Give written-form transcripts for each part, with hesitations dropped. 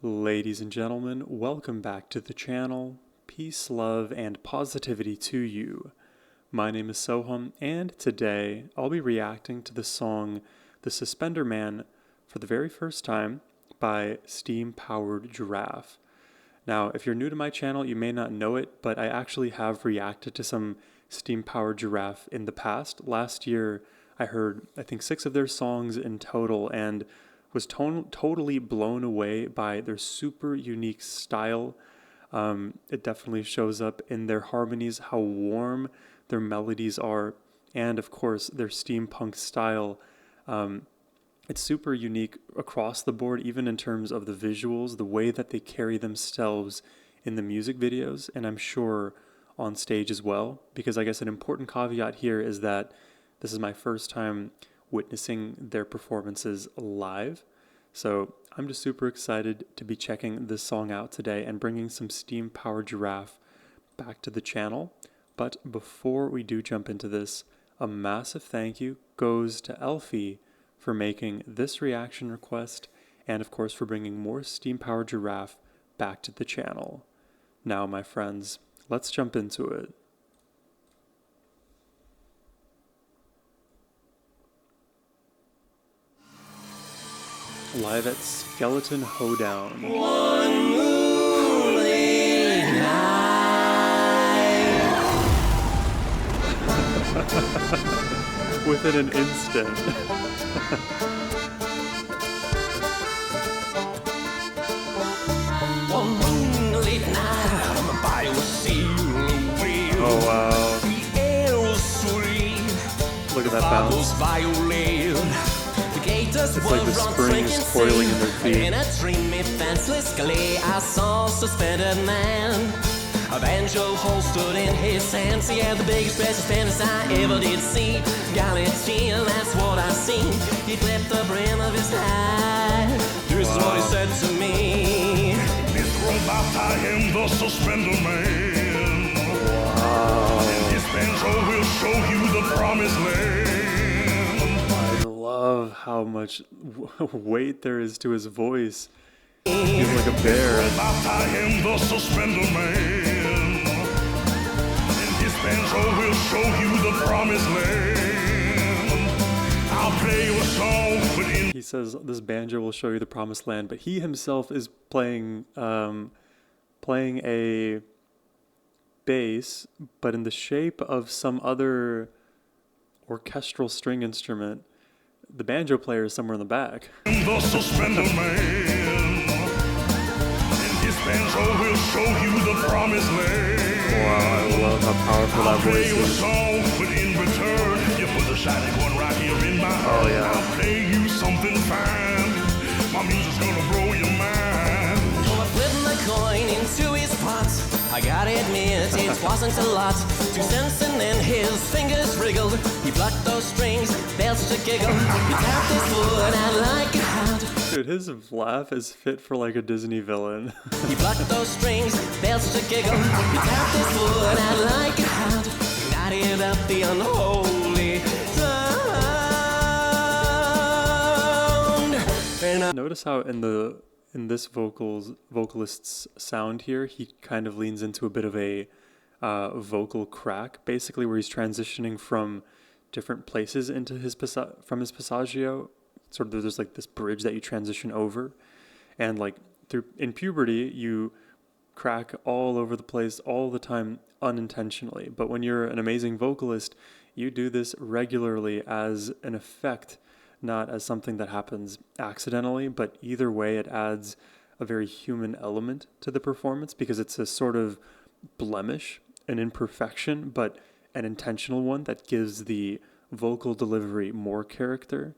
Ladies and gentlemen, welcome back to the channel. Peace, love, and positivity to you. My name is Sohum, and today I'll be reacting to the song The Suspender Man for the very first time by steam-powered Giraffe. Now, if you're new to my channel, you may not know it, but I actually have reacted to some steam-powered Giraffe in the past. Last year, I heard, I think, 6 of their songs in total, and was totally blown away by their super unique style. It definitely shows up in their harmonies, how warm their melodies are, and of course their steampunk style. It's super unique across the board, even in terms of the visuals, the way that they carry themselves in the music videos, and I'm sure on stage as well, because I guess an important caveat here is that this is my first time witnessing their performances live. So I'm just super excited to be checking this song out today and bringing some steam-powered Giraffe back to the channel. But before we do jump into this, a massive thank you goes to Elfie for making this reaction request and of course for bringing more steam-powered Giraffe back to the channel. Now my friends, let's jump into it. Live at Skeleton Hoedown. One moonlit night. Within an instant. One moonlit night on the bayou sea. Oh wow. The air was sweet. Look at that bounce. It's like the spring is coiling in their feet. In a dreamy, fenceless glee, I saw a suspended man. A banjo holstered in his hands. He had the biggest, precious penis I ever did see. Golly gee, that's what I seen. He flipped the brim of his hat. This is what he said to me. This robot, I am the Suspender Man. Wow. And this banjo will show you the promised land. I love how much weight there is to his voice. He's like a bear. I am the Suspender Man. And this banjo will show you the promised land. I'll play your song, but in He says this banjo will show you the promised land, but he himself is playing a bass, but in the shape of some other orchestral string instrument. The banjo player is somewhere in the back. the Suspender Man. And this banjo will show you the promised land. Wow, I love how powerful that Play voice your is. song, but in return, you put the shiny one right here in my heart. Oh, yeah. I'll play you something fine. My music's gonna blow your mind. So I flipped my coin into his pot. I gotta admit, it wasn't a lot. 2 cents and then his fingers wriggled. He plucked those strings, bells to giggle. He tapped his foot out like a hound. Dude, his laugh is fit for like a Disney villain. He plucked those strings, bells to giggle. He tapped his foot out like a hound. United up the unholy sound. And Notice how in this vocalist's sound here, he kind of leans into a bit of a vocal crack, basically where he's transitioning from different places into his from his passaggio. Sort of there's like this bridge that you transition over, and like in puberty you crack all over the place all the time unintentionally. But when you're an amazing vocalist, you do this regularly as an effect, not as something that happens accidentally, but either way it adds a very human element to the performance because it's a sort of blemish, an imperfection, but an intentional one that gives the vocal delivery more character.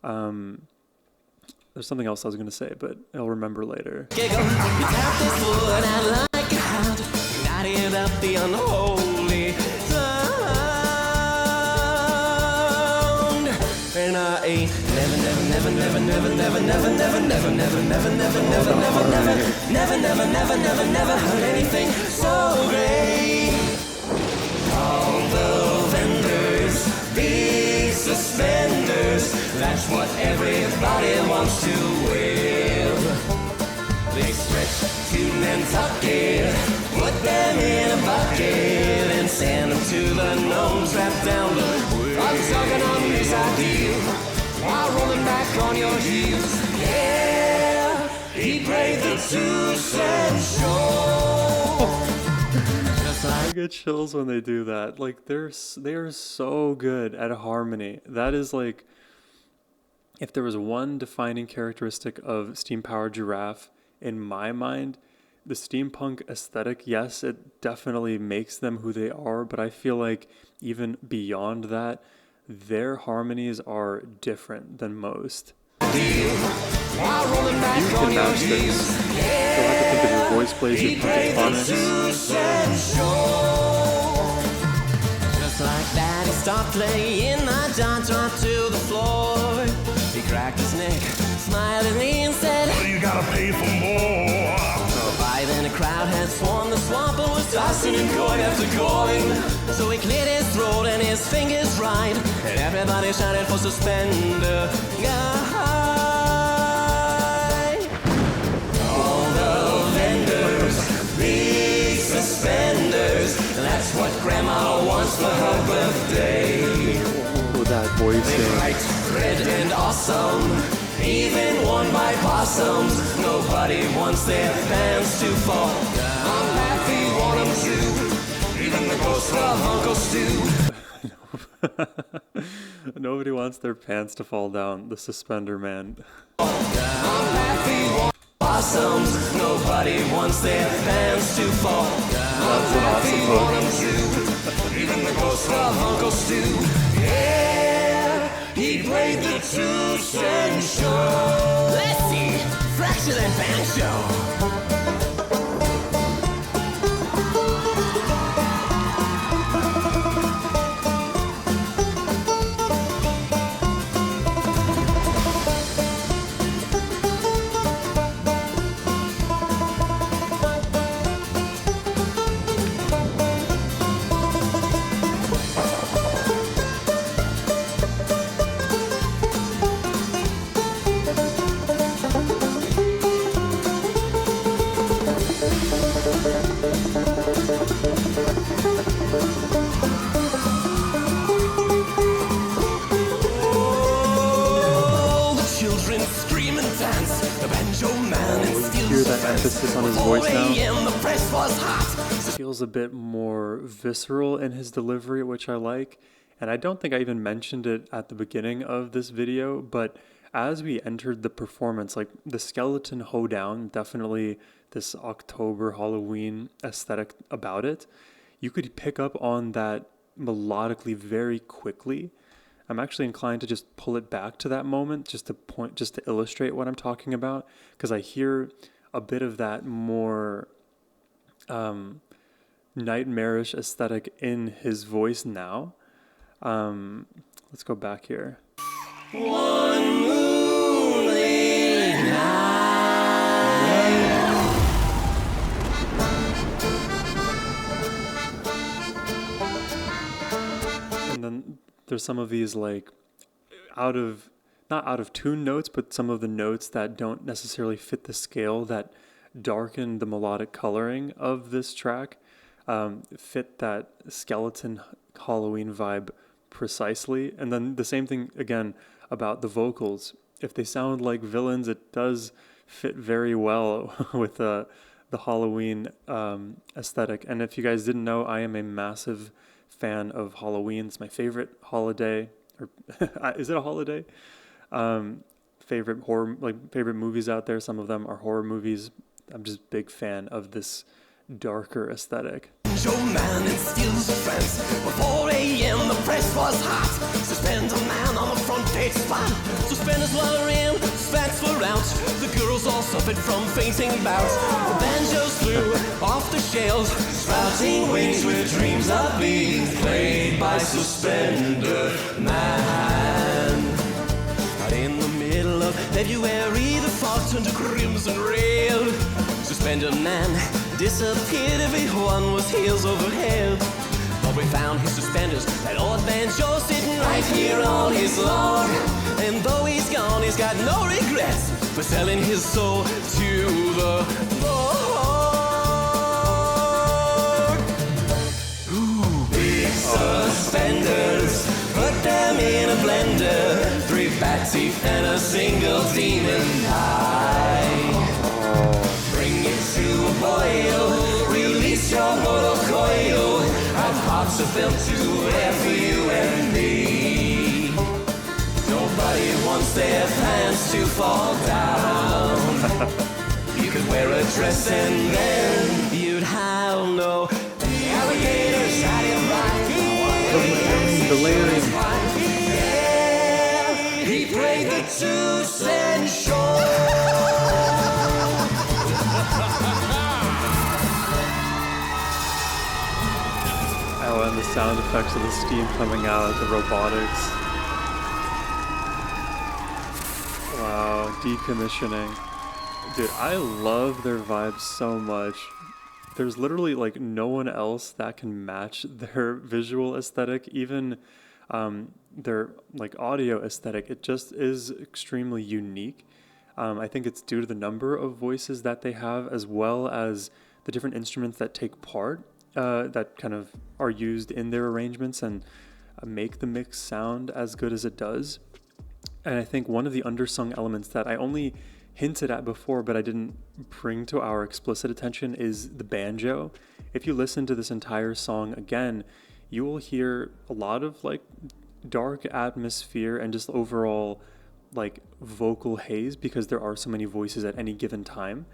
There's something else I was going to say, but I'll remember later. giggle. He tapped his foot out like a hound. United up the unholy sound. And I ain't never heard anything so great. All the vendors, big suspenders, that's what everybody wants to wear. They stretch to Nantucket, put them in a bucket, and send them to the gnomes wrapped down the way. I'm sucking on this ideal while rolling back on your heels. Yeah, he played the 2 cent show. I get chills when they do that. Like they are so good at harmony. That is like, if there was one defining characteristic of Steam Powered Giraffe in my mind, the steampunk aesthetic, yes, it definitely makes them who they are, but I feel like even beyond that, their harmonies are different than most. You can match this. You'll have to think of your voice plays, your pentatonics. Just like that, he stopped playing, I dropped to the floor. He cracked his neck, smiled at me and said, Well, you gotta pay for more. By then the crowd had sworn the swamper was tossing and coin after coin. So he cleared his throat and his fingers right, and everybody shouted for Suspender guy. All the vendors, big suspenders, that's what Grandma wants for her birthday. With that voice, they bright, red and awesome, even worn by possums. Nobody wants their pants to fall down. I'm happy, want them to, even the ghost of Uncle Stu. Nobody wants their pants to fall down. The Suspender man. I'm happy, want possums. Nobody wants their pants to fall down. That's an awesome hook. Even the ghost of Uncle Stu. Yeah, he played the 2 cent show. Let's see, fraction and banjo. Emphasis on his voice now. It feels a bit more visceral in his delivery, which I like. And I don't think I even mentioned it at the beginning of this video, but as we entered the performance, like the skeleton hoedown, definitely this October Halloween aesthetic about it, you could pick up on that melodically very quickly. I'm actually inclined to just pull it back to that moment, just to illustrate what I'm talking about, because I hear a bit of that more nightmarish aesthetic in his voice now. Let's go back here. One moonlit night. And then there's some of these like not out of tune notes, but some of the notes that don't necessarily fit the scale that darken the melodic coloring of this track, fit that skeleton Halloween vibe precisely. And then the same thing again about the vocals. If they sound like villains, it does fit very well with the Halloween aesthetic. And if you guys didn't know, I am a massive fan of Halloween. It's my favorite holiday. Or is it a holiday? Favorite movies out there. Some of them are horror movies. I'm just a big fan of this darker aesthetic. Joe man and steals a fence. Before 4 a.m. the press was hot. Suspend a man on the front page spot. Suspenders were in, spats were out. The girls all suffered from fainting bouts. The banjos flew off the shelves, sprouting wings with dreams of being played by Suspender Man. But in the middle of February, the fog turned to crimson red. Suspender Man disappeared, everyone was heels over head. But we found his suspenders, that old banjo sitting right here on his log. And though he's gone, he's got no regrets for selling his soul to the single demon high. Bring it to a boil, release your mortal coil. Our hearts are built to air for you and me. Nobody wants their pants to fall down. You could wear a dress and then you'd howl. No, the alligators had it right. The layering. Yeah, he played the 2 cent shore. Oh, and the sound effects of the steam coming out, the robotics. Wow, decommissioning. Dude, I love their vibes so much. There's literally like no one else that can match their visual aesthetic, even their like audio aesthetic. It just is extremely unique. I think it's due to the number of voices that they have, as well as the different instruments that take part, that kind of are used in their arrangements and make the mix sound as good as it does. And I think one of the undersung elements that I only hinted at before, but I didn't bring to our explicit attention, is the banjo. If you listen to this entire song again, you will hear a lot of like dark atmosphere and just overall like vocal haze, because there are so many voices at any given time.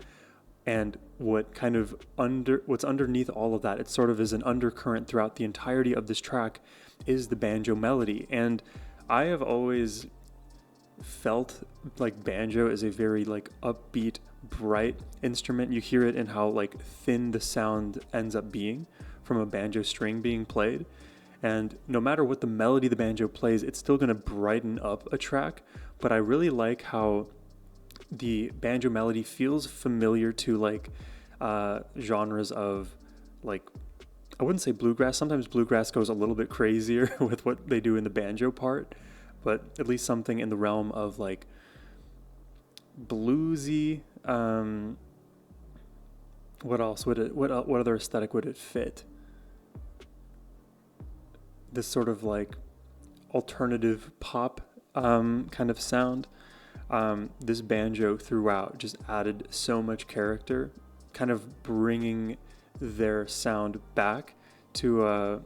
And what's underneath all of that, it sort of is an undercurrent throughout the entirety of this track, is the banjo melody. And I have always felt like banjo is a very like upbeat, bright instrument. You hear it in how like thin the sound ends up being from a banjo string being played. And no matter what the melody the banjo plays, it's still going to brighten up a track. But I really like how the banjo melody feels familiar to like genres of like, I wouldn't say bluegrass. Sometimes bluegrass goes a little bit crazier with what they do in the banjo part, but at least something in the realm of like bluesy. What else would it? What other aesthetic would it fit? This sort of like alternative pop kind of sound. This banjo throughout just added so much character, kind of bringing their sound back to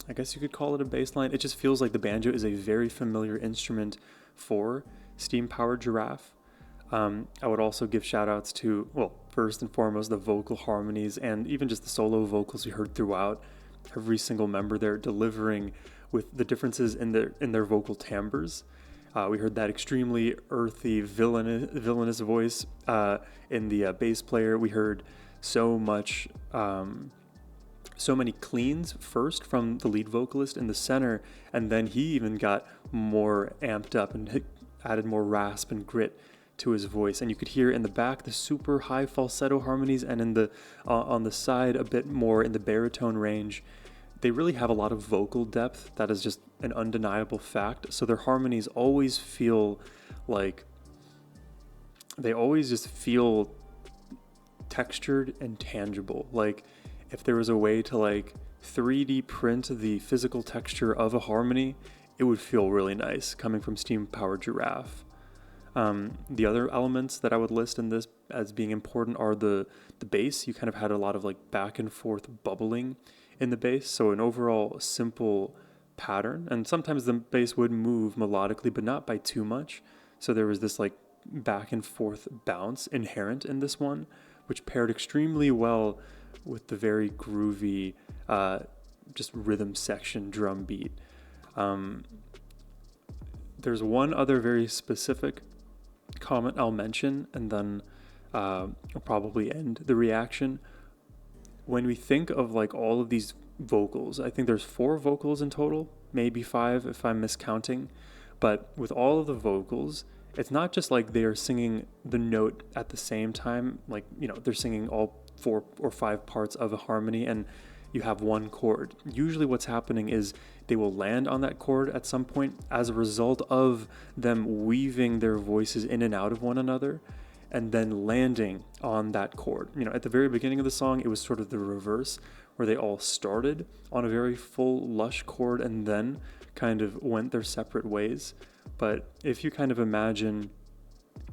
I guess you could call it a bass line. It just feels like the banjo is a very familiar instrument for steam-powered Giraffe. I would also give shout-outs to, well, first and foremost, the vocal harmonies and even just the solo vocals we heard throughout. Every single member there delivering with the differences in their vocal timbres. We heard that extremely earthy, villainous voice in the bass player. We heard so many cleans first from the lead vocalist in the center, and then he even got more amped up and added more rasp and grit to his voice. And you could hear in the back the super high falsetto harmonies, and in the on the side a bit more in the baritone range. They really have a lot of vocal depth. That is just an undeniable fact. So their harmonies always feel like, they always just feel textured and tangible. Like if there was a way to like 3D print the physical texture of a harmony, it would feel really nice coming from steam-powered Giraffe. The other elements that I would list in this as being important are the bass. You kind of had a lot of like back and forth bubbling in the bass, so an overall simple pattern. And sometimes the bass would move melodically, but not by too much. So there was this like back and forth bounce inherent in this one, which paired extremely well with the very groovy, just rhythm section drum beat. There's one other very specific comment I'll mention, and then I'll probably end the reaction. When we think of like all of these vocals, I think there's 4 vocals in total, maybe 5 if I'm miscounting. But with all of the vocals, it's not just like they are singing the note at the same time, like, you know, they're singing all 4 or 5 parts of a harmony and you have one chord. Usually what's happening is they will land on that chord at some point as a result of them weaving their voices in and out of one another and then landing on that chord. You know, at the very beginning of the song, it was sort of the reverse, where they all started on a very full, lush chord and then kind of went their separate ways. But if you kind of imagine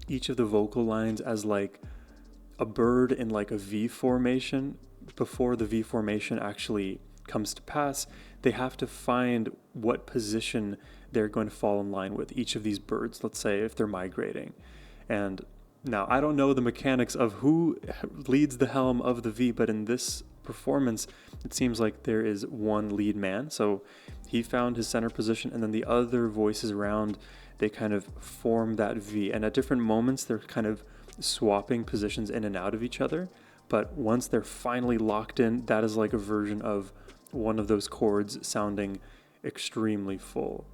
each of the vocal lines as like a bird in like a V formation. Before the V formation actually comes to pass, they have to find what position they're going to fall in line with each of these birds, let's say if they're migrating. And now I don't know the mechanics of who leads the helm of the V, but in this performance, it seems like there is one lead man. So he found his center position, and then the other voices around, they kind of form that V. And at different moments, they're kind of swapping positions in and out of each other. But once they're finally locked in, that is like a version of one of those chords sounding extremely full.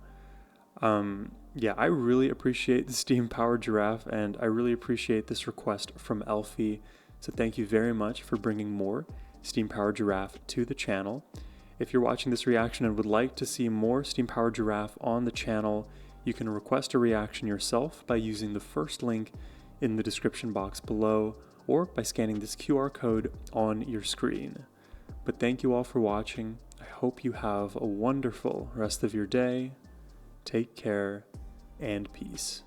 Yeah, I really appreciate the steam-powered giraffe, and I really appreciate this request from Elfie. So thank you very much for bringing more steam-powered giraffe to the channel. If you're watching this reaction and would like to see more steam-powered giraffe on the channel, you can request a reaction yourself by using the first link in the description box below, or by scanning this QR code on your screen. But thank you all for watching. I hope you have a wonderful rest of your day. Take care and peace.